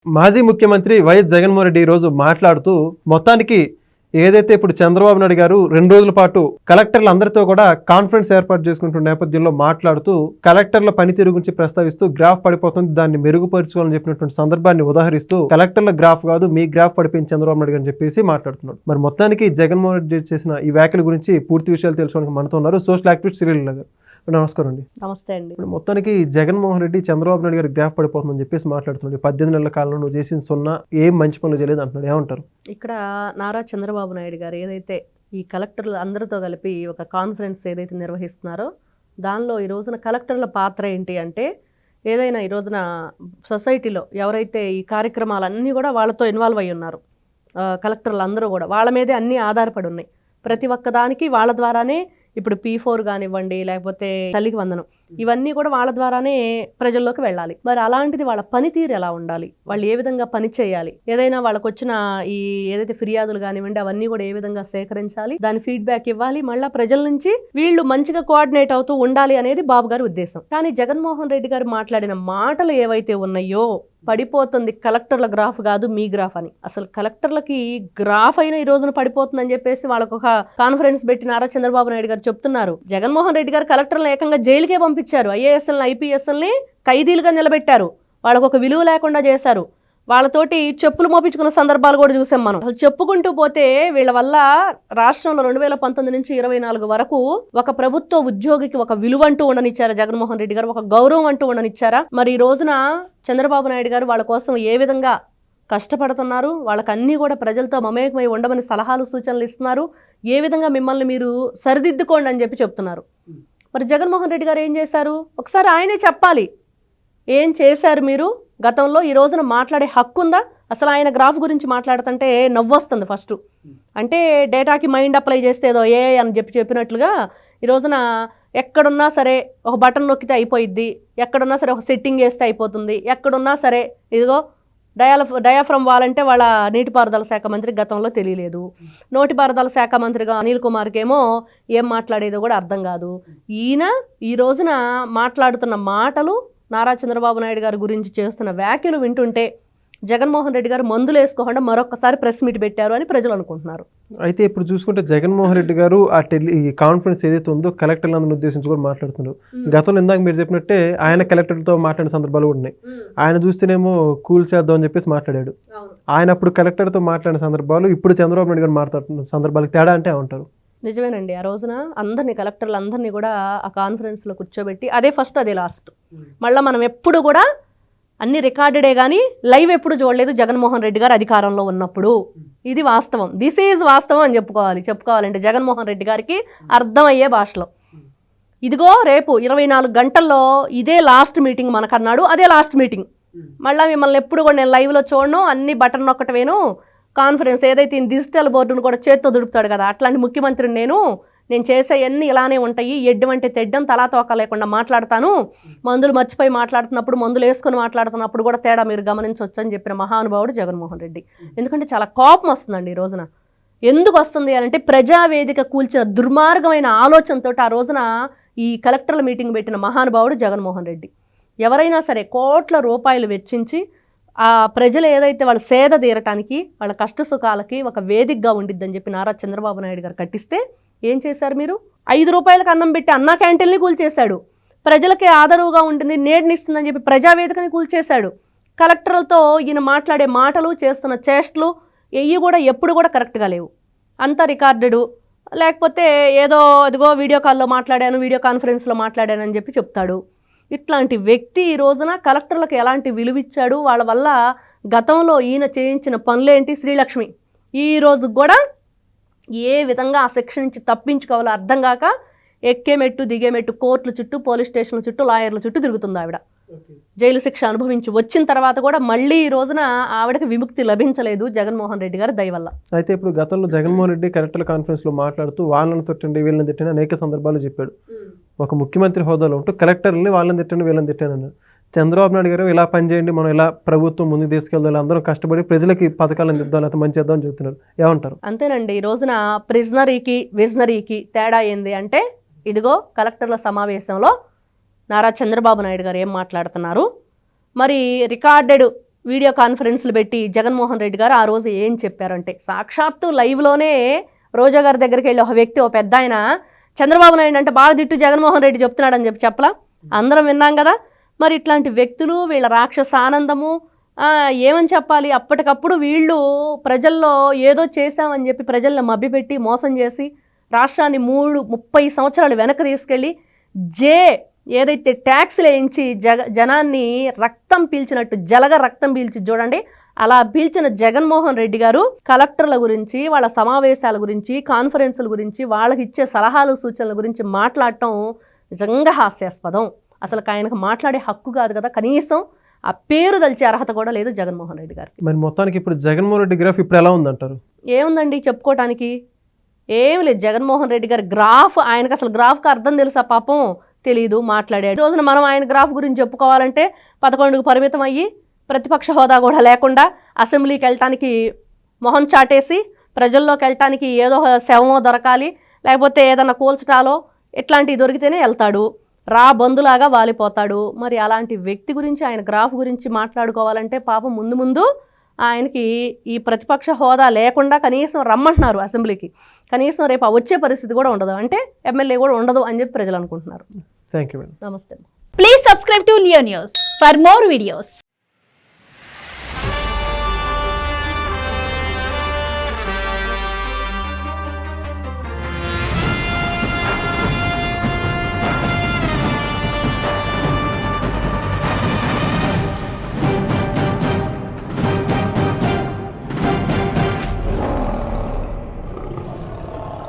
మాజీ ముఖ్యమంత్రి వైఎస్ జగన్మోహన్ రెడ్డి ఈరోజు మాట్లాడుతూ మొత్తానికి ఏదైతే ఇప్పుడు చంద్రబాబు నాయుడు గారు 2 రోజుల పాటు కలెక్టర్లు అందరితో కూడా కాన్ఫరెన్స్ ఏర్పాటు చేసుకుంటున్న నేపథ్యంలో మాట్లాడుతూ కలెక్టర్ల పనితీరు గురించి ప్రస్తావిస్తూ గ్రాఫ్ పడిపోతుంది, దాన్ని మెరుగుపరుచుకోవాలని చెప్పినటువంటి సందర్భాన్ని ఉదాహరిస్తూ కలెక్టర్ల గ్రాఫ్ కాదు మీ గ్రాఫ్ పడిపోయింది చంద్రబాబు నాయుడు అని చెప్పేసి మాట్లాడుతున్నాడు. మరి మొత్తానికి జగన్మోహన్ రెడ్డి చేసిన ఈ వ్యాఖ్యల గురించి పూర్తి విషయాలు తెలుసుకోవడానికి మనతో ఉన్నారు సోషల్ యాక్టివిస్ట్ శ్రీలీల గారు. నమస్కారం అండి. నమస్తే అండి. ఇప్పుడు మొత్తానికి జగన్మోహన్ రెడ్డి చంద్రబాబు నాయుడు గారి గ్రాఫ్ పడిపోతుందని చెప్పేసి మాట్లాడుతున్నాడు. 18 నెలల కాలంలో నువ్వు చేసిన సున్నా ఏం మంచి పనులు చేయలేదు అంటున్నాడు. ఏమంటారు? ఇక్కడ నారా చంద్రబాబు నాయుడు గారు ఏదైతే ఈ కలెక్టర్లు అందరితో కలిపి ఒక కాన్ఫరెన్స్ ఏదైతే నిర్వహిస్తున్నారో దానిలో ఈ రోజున కలెక్టర్ల పాత్ర ఏంటి అంటే, ఏదైనా ఈ రోజున సొసైటీలో ఎవరైతే ఈ కార్యక్రమాలన్నీ కూడా వాళ్ళతో ఇన్వాల్వ్ అయ్యి ఉన్నారు, కలెక్టర్లు అందరూ కూడా వాళ్ళ మీదే అన్నీ ఆధారపడి ఉన్నాయి. ప్రతి ఒక్కదానికి వాళ్ళ ద్వారానే ఇప్పుడు P4 కానివ్వండి, లేకపోతే తల్లికి వందనం, ఇవన్నీ కూడా వాళ్ళ ద్వారానే ప్రజల్లోకి వెళ్ళాలి. మరి అలాంటిది వాళ్ళ పనితీరు ఎలా ఉండాలి, వాళ్ళు ఏ విధంగా పని చేయాలి, ఏదైనా వాళ్ళకు వచ్చిన ఈ ఏదైతే ఫిర్యాదులు కానివ్వండి అవన్నీ కూడా ఏ విధంగా సేకరించాలి, దాని ఫీడ్బ్యాక్ ఇవ్వాలి, మళ్ళీ ప్రజల నుంచి వీళ్ళు మంచిగా కోఆర్డినేట్ అవుతూ ఉండాలి అనేది బాబు గారి ఉద్దేశం. కానీ జగన్మోహన్ రెడ్డి గారు మాట్లాడిన మాటలు ఏవైతే ఉన్నాయో, పడిపోతుంది కలెక్టర్ల గ్రాఫ్ కాదు మీ గ్రాఫ్ అని. అసలు కలెక్టర్లకి గ్రాఫ్ అయినా ఈ రోజున పడిపోతుందని చెప్పేసి వాళ్ళకు ఒక కాన్ఫరెన్స్ పెట్టినారా చంద్రబాబు నాయుడు గారు చెప్తున్నారు. జగన్మోహన్ రెడ్డి గారు కలెక్టర్లను ఏకంగా జైలుకే పంపించారు, ఐఏఎస్ఎల్ని ఐపీఎస్ఎల్ని ఖైదీలుగా నిలబెట్టారు, వాళ్ళకు ఒక విలువ లేకుండా చేశారు, వాళ్ళతోటి చెప్పులు మోపించుకున్న సందర్భాలు కూడా చూసాం మనం. అసలు చెప్పుకుంటూ పోతే వీళ్ళ వల్ల రాష్ట్రంలో 2019 నుంచి 24 వరకు ఒక ప్రభుత్వ ఉద్యోగికి ఒక విలువ అంటూ ఉండనిచ్చారా జగన్మోహన్ రెడ్డి గారు, ఒక గౌరవం అంటూ ఉండనిచ్చారా? మరి ఈ రోజున చంద్రబాబు నాయుడు గారు వాళ్ళ కోసం ఏ విధంగా కష్టపడుతున్నారు, వాళ్ళకి అన్నీ కూడా ప్రజలతో మమేకమై ఉండమని సలహాలు సూచనలు ఇస్తున్నారు, ఏ విధంగా మిమ్మల్ని మీరు సరిదిద్దుకోండి అని చెప్తున్నారు. మరి జగన్మోహన్ రెడ్డి గారు ఏం చేశారు ఒకసారి ఆయనే చెప్పాలి. ఏం చేశారు మీరు గతంలో? ఈ రోజున మాట్లాడే హక్కు ఉందా? అసలు ఆయన గ్రాఫ్ గురించి మాట్లాడుతుంటే నవ్వొస్తుంది ఫస్ట్. అంటే డేటాకి మైండ్ అప్లై చేస్తే ఏదో ఏ అని చెప్పినట్లుగా ఈ రోజున ఎక్కడున్నా సరే ఒక బటన్ నొక్కితే అయిపోయిద్ది, ఎక్కడున్నా సరే ఒక సెట్టింగ్ చేస్తే అయిపోతుంది, ఎక్కడున్నా సరే ఇదిగో డయాఫ్రమ్ వాల్ అంటే వాళ్ళ నీటిపారుదల శాఖ మంత్రికి గతంలో తెలియలేదు, నీటిపారుదల శాఖ మంత్రిగా అనిల్ కుమార్కి ఏమో ఏం మాట్లాడేదో కూడా అర్థం కాదు. ఈయన ఈ రోజున మాట్లాడుతున్న మాటలు, నారా చంద్రబాబు నాయుడు గారి గురించి చేస్తున్న వ్యాఖ్యలు వింటుంటే జగన్మోహన్ రెడ్డి గారు మందులు వేసుకోకుండా మరొకసారి ప్రెస్ మీట్ పెట్టారు అని ప్రజలు అనుకుంటున్నారు. అయితే ఇప్పుడు చూసుకుంటే జగన్మోహన్ రెడ్డి గారు ఈ కాన్ఫరెన్స్ ఏదైతే ఉందో కలెక్టర్లను ఉద్దేశించి కూడా మాట్లాడుతున్నారు. గతంలో ఇందాక మీరు చెప్పినట్టే ఆయన కలెక్టర్లతో మాట్లాడిన సందర్భాలు కూడా ఉన్నాయి. ఆయన చూస్తేనేమో కూల్ చేద్దాం అని చెప్పేసి మాట్లాడాడు. ఆయన అప్పుడు కలెక్టర్తో మాట్లాడిన సందర్భాలు, ఇప్పుడు చంద్రబాబు నాయుడు గారు మాట్లాడుతున్న సందర్భాలకు తేడా అంటే ఉంటారు. నిజమేనండి. ఆ రోజున అందరినీ కలెక్టర్లు అందరినీ కూడా ఆ కాన్ఫరెన్స్లో కూర్చోబెట్టి అదే ఫస్ట్ అదే లాస్ట్, మళ్ళీ మనం ఎప్పుడు కూడా అన్ని రికార్డెడే కానీ లైవ్ ఎప్పుడు చూడలేదు జగన్మోహన్ రెడ్డి గారు అధికారంలో ఉన్నప్పుడు. ఇది వాస్తవం, దిస్ ఈజ్ వాస్తవం అని చెప్పుకోవాలంటే జగన్మోహన్ రెడ్డి గారికి అర్థమయ్యే భాషలో. ఇదిగో రేపు 24 గంటల్లో ఇదే లాస్ట్ మీటింగ్ మనకన్నాడు, అదే లాస్ట్ మీటింగ్. మళ్ళీ మిమ్మల్ని ఎప్పుడు కూడా నేను లైవ్లో చూడను, అన్ని బటన్ నొక్కటవేను, కాన్ఫరెన్స్ ఏదైతే డిజిటల్ బోర్డును కూడా చేత్తో దుడుపుతాడు కదా అట్లాంటి ముఖ్యమంత్రిని నేను చేసేవన్నీ ఇలానే ఉంటాయి, ఎడ్డమంటే తెడ్డం తలా తోక లేకుండా మాట్లాడతాను, మందులు మర్చిపోయి మాట్లాడుతున్నప్పుడు, మందులు వేసుకొని మాట్లాడుతున్నప్పుడు కూడా తేడా మీరు గమనించవచ్చు అని చెప్పిన మహానుభావుడు జగన్మోహన్ రెడ్డి. ఎందుకంటే చాలా కోపం వస్తుందండి ఈ రోజున. ఎందుకు వస్తుంది అంటే ప్రజావేదిక కూల్చిన దుర్మార్గమైన ఆలోచనతో ఆ రోజున ఈ కలెక్టర్ల మీటింగ్ పెట్టిన మహానుభావుడు జగన్మోహన్ రెడ్డి. ఎవరైనా సరే కోట్ల రూపాయలు వెచ్చించి ఆ ప్రజలు ఏదైతే వాళ్ళ సేద తీరటానికి, వాళ్ళ కష్ట సుఖాలకి ఒక వేదికగా ఉండిద్దని చెప్పి నారా చంద్రబాబు నాయుడు గారు కట్టిస్తే ఏం చేశారు మీరు? 5 రూపాయలకు అన్నం పెట్టి అన్నా క్యాంటీన్ని కూల్చేశాడు. ప్రజలకి ఆదరువుగా ఉంటుంది, నేటినిస్తుందని చెప్పి ప్రజావేదికని కూల్చేశాడు. కలెక్టర్లతో ఈయన మాట్లాడే మాటలు, చేస్తున్న చేష్టలు ఎయ్యి కూడా ఎప్పుడు కూడా కరెక్ట్గా లేవు, అంతా రికార్డెడు. లేకపోతే ఏదో ఇదిగో వీడియో కాల్లో మాట్లాడాను, వీడియో కాన్ఫరెన్స్లో మాట్లాడాను అని చెప్పి చెప్తాడు. ఇట్లాంటి వ్యక్తి ఈ రోజున కలెక్టర్లకు ఎలాంటి విలువిచ్చాడు, వాళ్ళ వల్ల గతంలో ఈయన చేయించిన పనులేంటి, శ్రీలక్ష్మి ఈ రోజు కూడా ఏ విధంగా ఆ సెక్షన్ నుంచి తప్పించుకోవాలో అర్థం కాక ఎక్కేమెట్టు దిగేమెట్టు కోర్టుల చుట్టూ, పోలీస్ స్టేషన్ల చుట్టూ, లాయర్ల చుట్టూ తిరుగుతుంది ఆవిడ. జైలు శిక్ష అనుభవించి వచ్చిన తర్వాత కూడా మళ్ళీ ఈ రోజున ఆవిడకి విముక్తి లభించలేదు జగన్మోహన్ రెడ్డి గారు దయ వల్ల. అయితే ఇప్పుడు గతంలో జగన్మోహన్ రెడ్డి కలెక్టర్ కాన్ఫరెన్స్లో మాట్లాడుతూ వాళ్ళని తిట్టండి వీళ్ళని తిట్టండి అనేక సందర్భాలు చెప్పాడు. ఒక ముఖ్యమంత్రి హోదాలో ఉంటూ కలెక్టర్ని వాళ్ళని తిట్టండి వీళ్ళని తిట్టాను అన్నారు. చంద్రబాబు నాయుడు గారు ఇలా పనిచేయండి, మనం ఇలా ప్రభుత్వం ముందుకు తీసుకెళ్దాం, అందరం కష్టపడి ప్రజలకి పథకాలను ఇద్దాం, లేకపోతే మంచి చేద్దాం అని చెప్తున్నారు. ఏమంటారు? అంతేనండి. ఈ రోజున ప్రిజనరీకి విజనరీకి తేడా ఏంది అంటే, ఇదిగో కలెక్టర్ల సమావేశంలో నారా చంద్రబాబు నాయుడు గారు ఏం మాట్లాడుతున్నారు, మరి రికార్డెడ్ వీడియో కాన్ఫరెన్స్లు పెట్టి జగన్మోహన్ రెడ్డి గారు ఆ రోజు ఏం చెప్పారంటే, సాక్షాత్తు లైవ్లోనే రోజా గారి దగ్గరికి వెళ్ళి ఒక వ్యక్తి, ఒక పెద్ద ఆయన, చంద్రబాబు నాయుడు అంటే బాగా తిట్టు జగన్మోహన్ రెడ్డి చెప్తున్నాడని చెప్పలా, అందరం విన్నాం కదా. మరి ఇట్లాంటి వ్యక్తులు, వీళ్ళ రాక్షస ఆనందము, ఏమని చెప్పాలి, అప్పటికప్పుడు వీళ్ళు ప్రజల్లో ఏదో చేశామని చెప్పి ప్రజలను మభ్యపెట్టి మోసం చేసి రాష్ట్రాన్ని 30 సంవత్సరాలు వెనక్కి తీసుకెళ్ళి ఏదైతే ట్యాక్స్లు వేయించి జనాన్ని రక్తం పీల్చినట్టు జలగ రక్తం పీల్చి చూడండి, అలా పీల్చిన జగన్మోహన్ రెడ్డి గారు కలెక్టర్ల గురించి, వాళ్ళ సమావేశాల గురించి, కాన్ఫరెన్సుల గురించి, వాళ్ళకి ఇచ్చే సలహాలు సూచనల గురించి మాట్లాడటం నిజంగా హాస్యాస్పదం. అసలు ఆయనకు మాట్లాడే హక్కు కాదు కదా, కనీసం ఆ పేరు దలిచే అర్హత కూడా లేదు జగన్మోహన్ రెడ్డి గారికి. మరి మొత్తానికి ఇప్పుడు జగన్మోహన్ రెడ్డి గ్రాఫ్ ఇప్పుడు ఎలా ఉందంటారు? ఏముందండి చెప్పుకోవటానికి, ఏం లేదు. జగన్మోహన్ రెడ్డి గారి గ్రాఫ్, ఆయనకు అసలు గ్రాఫ్కి అర్థం తెలుసా పాపం, తెలీదు, మాట్లాడాడు. ఈ రోజున మనం ఆయన గ్రాఫ్ గురించి చెప్పుకోవాలంటే 11కు పరిమితం అయ్యి ప్రతిపక్ష హోదా కూడా లేకుండా అసెంబ్లీకి వెళ్ళటానికి మొహం చాటేసి ప్రజల్లోకి వెళ్ళటానికి ఏదో శవమో దొరకాలి, లేకపోతే ఏదన్నా కూల్చటాలో ఇట్లాంటివి దొరికితేనే వెళ్తాడు, రా బంధులాగా వాలిపోతాడు. మరి అలాంటి వ్యక్తి గురించి, ఆయన గ్రాఫ్ గురించి మాట్లాడుకోవాలంటే పాపం ముందు ముందు ఆయనకి ఈ ప్రతిపక్ష హోదా లేకుండా కనీసం రమ్మంటున్నారు అసెంబ్లీకి, కనీసం రేపు వచ్చే పరిస్థితి కూడా ఉండదు, అంటే ఎమ్మెల్యే కూడా ఉండదు అని చెప్పి ప్రజలు అనుకుంటున్నారు. Thank you madam. నమస్తే. Please subscribe to Leo News for more videos.